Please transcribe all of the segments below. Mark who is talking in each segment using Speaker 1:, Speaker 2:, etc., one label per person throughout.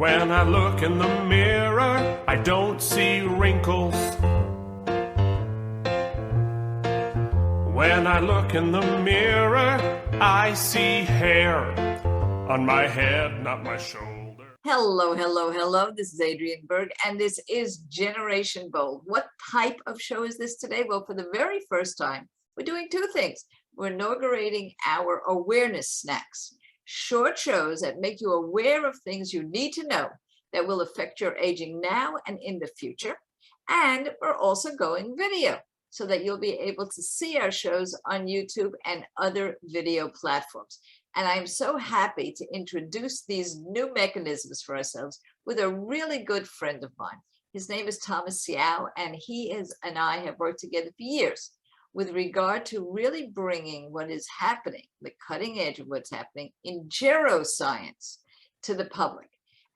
Speaker 1: When I look in the mirror, I don't see wrinkles. When I look in the mirror, I see hair on my head, not my shoulder.
Speaker 2: Hello, hello, hello. This is Adrienne Berg, and this is Generation Bold. What type of show is this today? Well, for the very first time, we're doing two things. We're inaugurating our awareness snacks, short shows that make you aware of things you need to know that will affect your aging now and in the future. And we're also going video so that you'll be able to see our shows on YouTube and other video platforms. And I'm so happy to introduce these new mechanisms for ourselves with a really good friend of mine. His name is Thomas Xiao, and he and I have worked together for years with regard to really bringing what is happening, the cutting edge of what's happening in geroscience to the public.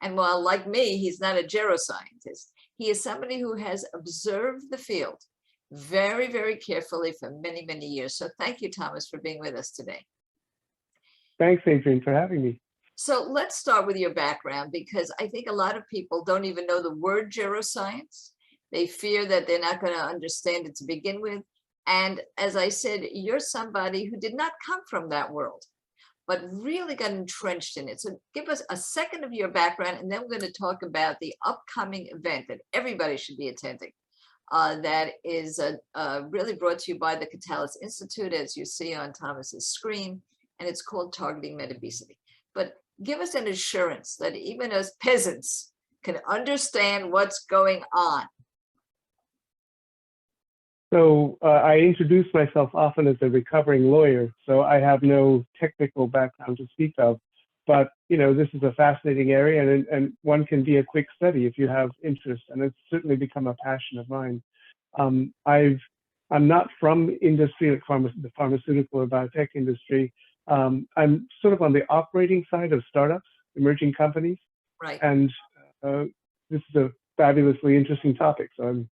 Speaker 2: And while, like me, he's not a geroscientist, he is somebody who has observed the field very, very carefully for many, many years. So thank you, Thomas, for being with us today.
Speaker 3: Thanks, Adrienne, for having me.
Speaker 2: So let's start with your background, because I think a lot of people don't even know the word geroscience. They fear that they're not going to understand it to begin with. And as I said, you're somebody who did not come from that world, but really got entrenched in it. So give us a second of your background, and then we're going to talk about the upcoming event that everybody should be attending. That is really brought to you by the Catalyst Institute, as you see on Thomas's screen, and it's called Targeting Meta-Obesity. But give us an assurance that even as peasants can understand what's going on.
Speaker 3: So I introduce myself often as a recovering lawyer, so I have no technical background to speak of. But this is a fascinating area, and one can be a quick study if you have interest, and it's certainly become a passion of mine. I'm not from industry, like the pharmaceutical or biotech industry. I'm sort of on the operating side of startups, emerging companies,
Speaker 2: right?
Speaker 3: And this is a fabulously interesting topic, so I'm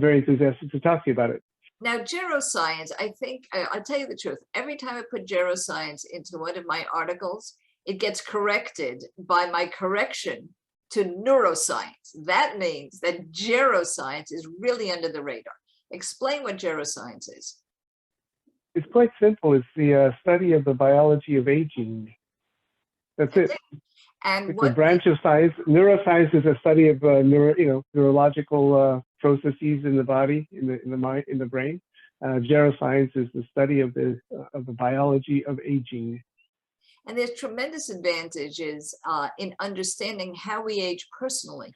Speaker 3: very enthusiastic to talk to you about it.
Speaker 2: Now, geroscience, I think, I'll tell you the truth, every time I put geroscience into one of my articles, it gets corrected by my correction to neuroscience. That means that geroscience is really under the radar. Explain what geroscience is.
Speaker 3: It's quite simple. It's the study of the biology of aging. That's it.
Speaker 2: And
Speaker 3: it's a branch of science. Neuroscience is a study of neurological processes in the body, in the mind, in the brain. Geroscience is the study of the biology of aging.
Speaker 2: And there's tremendous advantages in understanding how we age personally,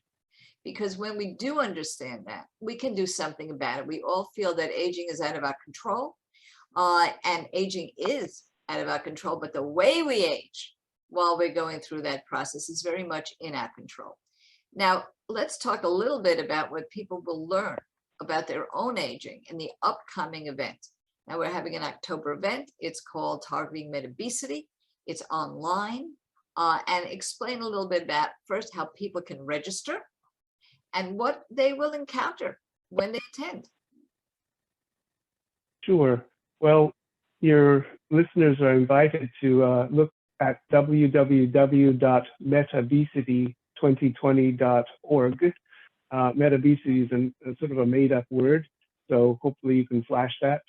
Speaker 2: because when we do understand that, we can do something about it. We all feel that aging is out of our control, and aging is out of our control, but the way we age while we're going through that process is very much in our control. Now, let's talk a little bit about what people will learn about their own aging in the upcoming event. Now, we're having an October event. It's called Targeting Meta-Obesity. It's online, and explain a little bit about first how people can register and what they will encounter when they attend.
Speaker 3: Sure. Well, your listeners are invited to look at www.metaobesity2020.org. Meta-obesity is a sort of a made-up word, so hopefully you can flash that.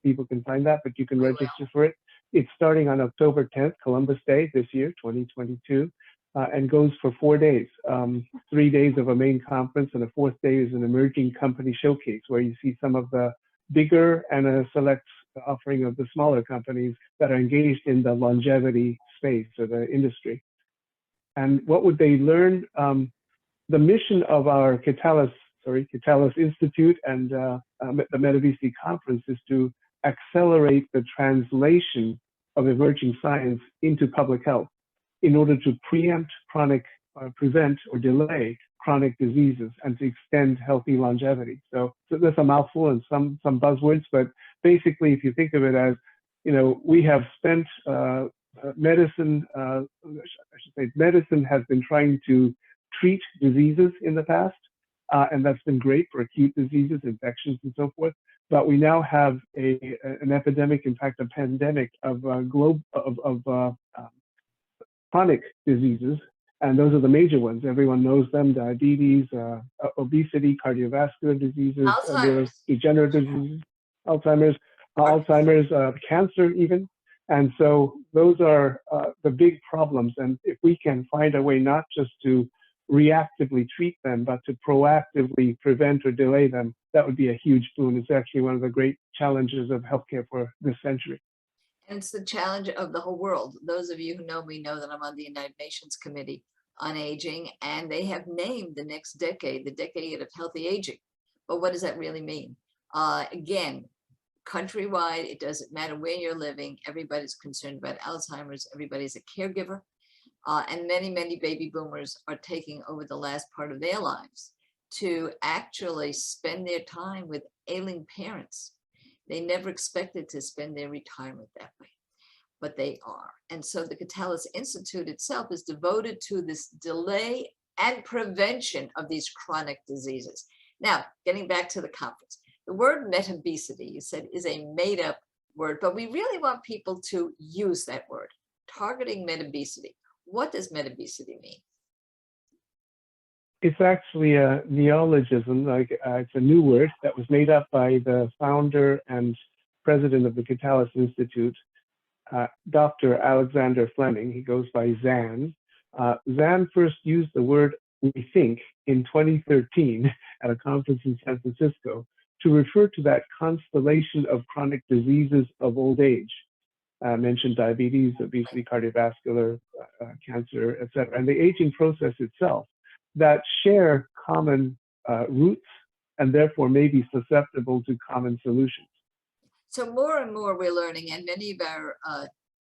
Speaker 3: People can find that, but you can register for it. It's starting on October 10th, Columbus Day this year, 2022, and goes for 4 days. 3 days of a main conference, and the fourth day is an emerging company showcase where you see some of the bigger and a select offering of the smaller companies that are engaged in the longevity space or the industry. And what would they learn? The mission of our Catalyst Institute and the Meta-Obesity Conference is to accelerate the translation of emerging science into public health in order to preempt prevent or delay chronic diseases and to extend healthy longevity. So that's a mouthful and some buzzwords, but basically, if you think of it as, we have spent medicine has been trying to treat diseases in the past, and that's been great for acute diseases, infections, and so forth. But we now have an epidemic, in fact, a pandemic of chronic diseases And those are the major ones. Everyone knows them: diabetes, obesity, cardiovascular diseases,
Speaker 2: Alzheimer's.
Speaker 3: neurodegenerative diseases, Alzheimer's, cancer even. And so those are the big problems. And if we can find a way not just to reactively treat them, but to proactively prevent or delay them, that would be a huge boon. It's actually one of the great challenges of healthcare for this century.
Speaker 2: And it's the challenge of the whole world. Those of you who know me know that I'm on the United Nations Committee on Aging, and they have named the next decade the decade of healthy aging. But what does that really mean? Again, countrywide, it doesn't matter where you're living, everybody's concerned about Alzheimer's, everybody's a caregiver, and many, many baby boomers are taking over the last part of their lives to actually spend their time with ailing parents. They never expected to spend their retirement that way, but they are. And so the Catalyst Institute itself is devoted to this delay and prevention of these chronic diseases. Now, getting back to the conference, the word metabesity, you said, is a made-up word, but we really want people to use that word, targeting metabesity. What does metabesity mean?
Speaker 3: It's actually a neologism, it's a new word that was made up by the founder and president of the Catalyst Institute, Dr. Alexander Fleming. He goes by Zan. Zan first used the word, we think, in 2013 at a conference in San Francisco to refer to that constellation of chronic diseases of old age. Mentioned diabetes, obesity, cardiovascular, cancer, etc., and the aging process itself that share common roots and therefore may be susceptible to common solutions.
Speaker 2: So more and more we're learning, and many of our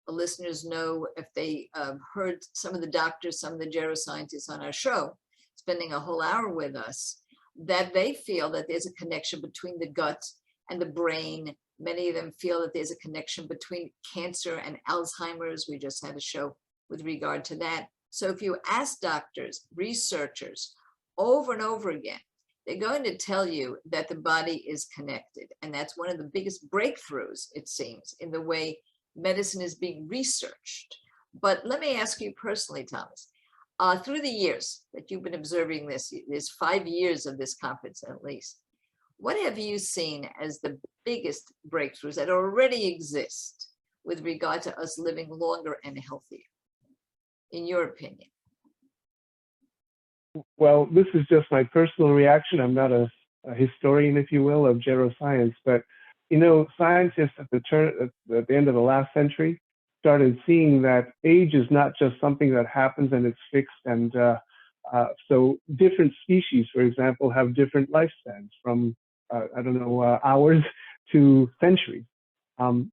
Speaker 2: listeners know, if they heard some of the doctors, some of the geroscientists on our show, spending a whole hour with us, that they feel that there's a connection between the gut and the brain. Many of them feel that there's a connection between cancer and Alzheimer's. We just had a show with regard to that. So if you ask doctors, researchers, over and over again, they're going to tell you that the body is connected. And that's one of the biggest breakthroughs, it seems, in the way medicine is being researched. But let me ask you personally, Thomas, through the years that you've been observing this, there's 5 years of this conference at least, what have you seen as the biggest breakthroughs that already exist with regard to us living longer and healthier, in your opinion?
Speaker 3: Well, this is just my personal reaction. I'm not a historian, if you will, of geroscience, but you know, scientists at the end of the last century started seeing that age is not just something that happens and it's fixed. And so different species, for example, have different lifespans from, hours to centuries.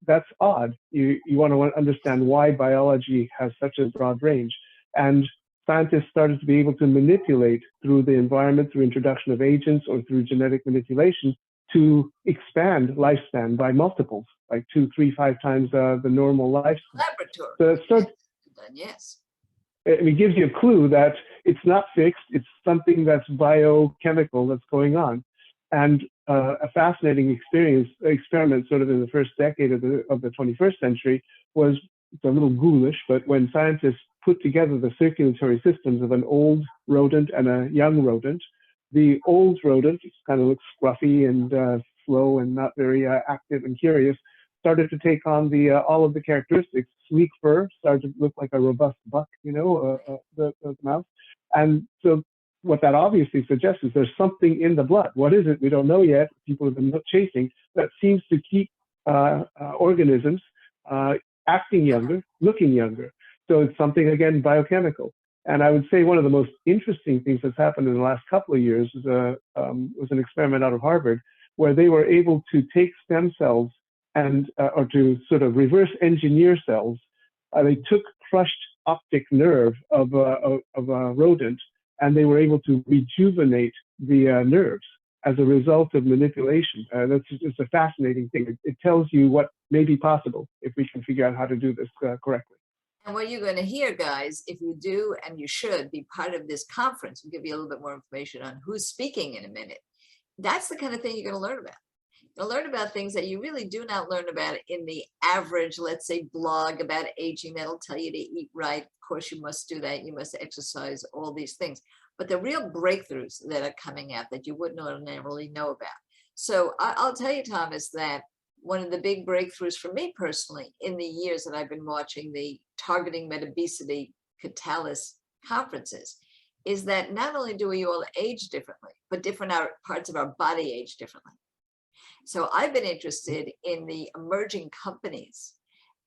Speaker 3: That's odd. You want to understand why biology has such a broad range. And scientists started to be able to manipulate through the environment, through introduction of agents or through genetic manipulation, to expand lifespan by multiples, like 2, 3, 5 times the normal lifespan.
Speaker 2: Laboratory.
Speaker 3: So it starts,
Speaker 2: yes.
Speaker 3: It gives you a clue that it's not fixed, it's something that's biochemical that's going on. And a fascinating experiment sort of in the first decade of the 21st century was, it's a little ghoulish, but when scientists put together the circulatory systems of an old rodent and a young rodent, the old rodent, which kind of looks scruffy and slow and not very active and curious, started to take on all of the characteristics. Sleek fur, started to look like a robust buck, the mouse. And so what that obviously suggests is there's something in the blood. What is it? We don't know yet. People have been chasing that seems to keep organisms acting younger, looking younger. So it's something, again, biochemical. And I would say one of the most interesting things that's happened in the last couple of years was an experiment out of Harvard where they were able to take stem cells and or to sort of reverse engineer cells. They took crushed optic nerve of a rodent, and they were able to rejuvenate the nerves as a result of manipulation. That's just a fascinating thing. It tells you what may be possible if we can figure out how to do this correctly.
Speaker 2: And what you're going to hear, guys, if you do and you should be part of this conference, we'll give you a little bit more information on who's speaking in a minute. That's the kind of thing you're going to learn about. You'll learn about things that you really do not learn about in the average, let's say, blog about aging that'll tell you to eat right. Of course, you must do that. You must exercise, all these things. But the real breakthroughs that are coming out that you wouldn't ordinarily know about. So I'll tell you, Thomas, that one of the big breakthroughs for me personally in the years that I've been watching the Targeting Metabesity Catalyst conferences is that not only do we all age differently, but different parts of our body age differently. So I've been interested in the emerging companies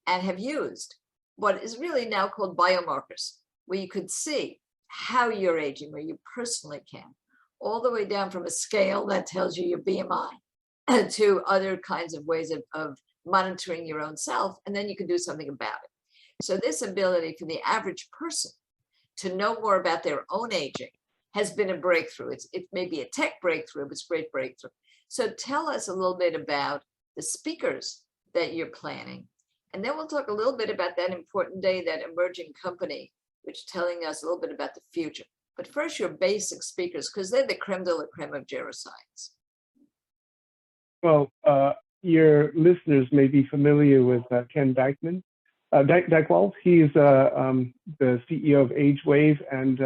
Speaker 2: and have used what is really now called biomarkers, where you could see how you're aging, where you personally can, all the way down from a scale that tells you your BMI to other kinds of ways of monitoring your own self, and then you can do something about it. So this ability for the average person to know more about their own aging has been a breakthrough. It may be a tech breakthrough, but it's a great breakthrough. So tell us a little bit about the speakers that you're planning. And then we'll talk a little bit about that important day, that emerging company, which is telling us a little bit about the future. But first, your basic speakers, because they're the creme de la creme of geroscience.
Speaker 3: Well, your listeners may be familiar with Ken Dykewald. He's the CEO of AgeWave and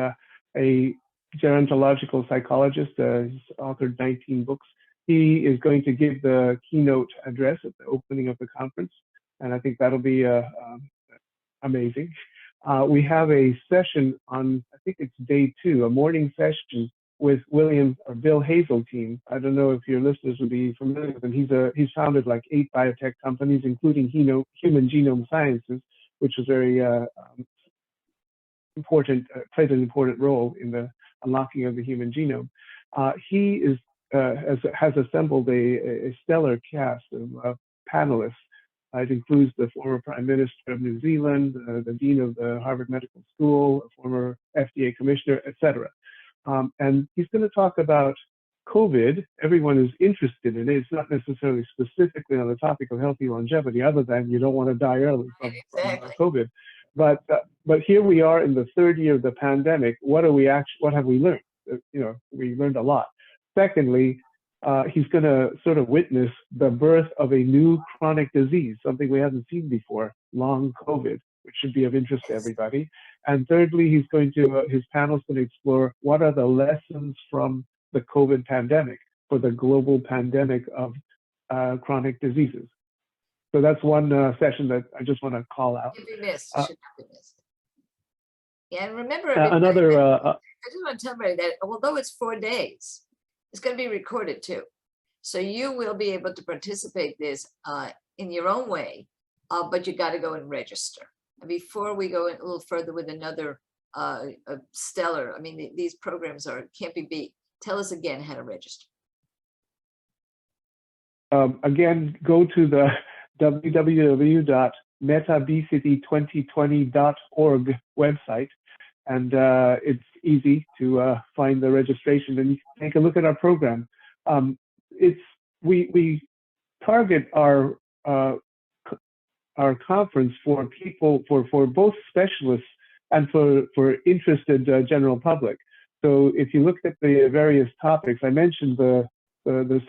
Speaker 3: a gerontological psychologist. He's authored 19 books. He is going to give the keynote address at the opening of the conference, and I think that'll be amazing. We have a session on, I think it's day 2, a morning session with Bill Hazeltine. I don't know if your listeners would be familiar with him. He's founded like 8 biotech companies, including Human Genome Sciences, which was very important, played an important role in the unlocking of the human genome. He has assembled a stellar cast of panelists. It includes the former Prime Minister of New Zealand, the Dean of the Harvard Medical School, a former FDA Commissioner, etc. And he's going to talk about COVID. Everyone is interested in it. It's not necessarily specifically on the topic of healthy longevity, other than you don't want to die early from COVID. But here we are in the 3rd year of the pandemic. What have we learned? We learned a lot. Secondly, he's going to sort of witness the birth of a new chronic disease, something we haven't seen before, long COVID, which should be of interest to everybody. And thirdly, his panel's going to explore what are the lessons from the COVID pandemic for the global pandemic of chronic diseases. So that's one session that I just want to call out.
Speaker 2: Should be missed. Should not be missed. Yeah, and remember,
Speaker 3: I
Speaker 2: just want to tell everybody that although it's 4 days, it's going to be recorded too. So you will be able to participate this in your own way, but you got to go and register. And before we go a little further with another stellar, I mean, these programs can't be beat. Tell us again how to register.
Speaker 3: Again, go to the www.metabesity2020.org website, and it's easy to find the registration, and you can take a look at our program. We target our conference for people, for both specialists and for interested general public. So if you look at the various topics, I mentioned the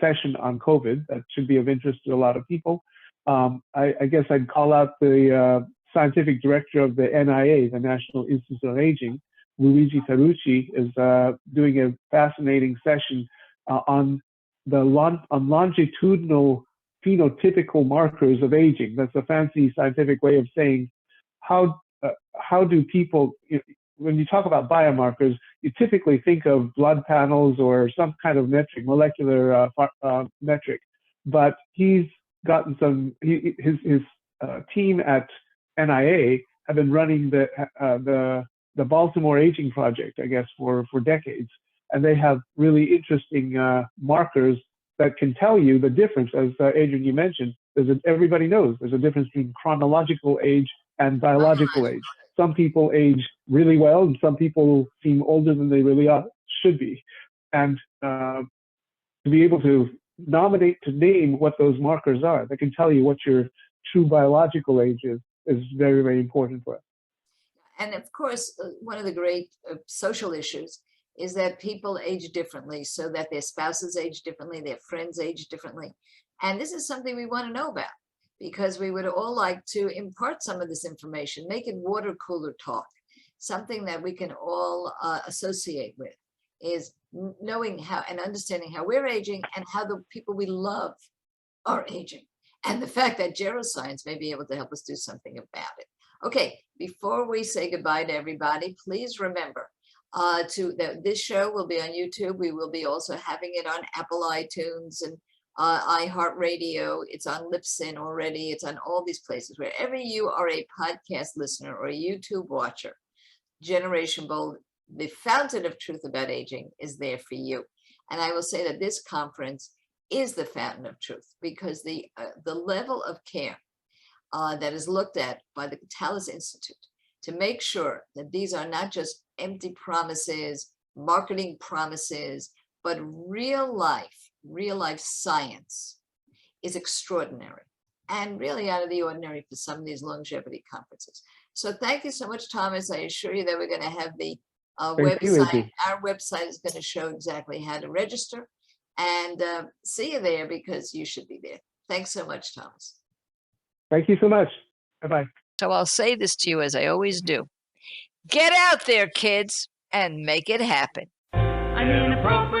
Speaker 3: session on COVID, that should be of interest to a lot of people. I guess I'd call out the scientific director of the NIA, the National Institute on Aging, Luigi Ferrucci, is doing a fascinating session on longitudinal phenotypical markers of aging. That's a fancy scientific way of saying how do people, when you talk about biomarkers, you typically think of blood panels or some kind of metric, molecular metric. But he's gotten his team at NIA have been running the Baltimore Aging Project, I guess, for decades. And they have really interesting markers that can tell you the difference. As Adrian, you mentioned, everybody knows there's a difference between chronological age and biological age. Some people age really well, and some people seem older than they really should be. And to be able to name what those markers are, that can tell you what your true biological age is very, very important for us.
Speaker 2: And of course, one of the great social issues is that people age differently, so that their spouses age differently, their friends age differently. And this is something we want to know about because we would all like to impart some of this information, make it water cooler talk, something that we can all associate with, is knowing how and understanding how we're aging and how the people we love are aging. And the fact that geroscience may be able to help us do something about it. Okay, before we say goodbye to everybody, please remember this show will be on YouTube. We will be also having it on Apple iTunes and iHeartRadio. It's on Libsyn already. It's on all these places. Wherever you are a podcast listener or a YouTube watcher, Generation Bold, the fountain of truth about aging, is there for you. And I will say that this conference is the fountain of truth because the level of care that is looked at by the Catalyst Institute to make sure that these are not just empty promises, marketing promises, but real life science is extraordinary and really out of the ordinary for some of these longevity conferences. So thank you so much, Thomas. I assure you that we're going to have the website. Our website is going to show exactly how to register, and see you there because you should be there. Thanks so much, Thomas.
Speaker 3: Thank you so much. Bye-bye.
Speaker 4: So I'll say this to you as I always do. Get out there, kids, and make it happen.
Speaker 1: Inappropriate.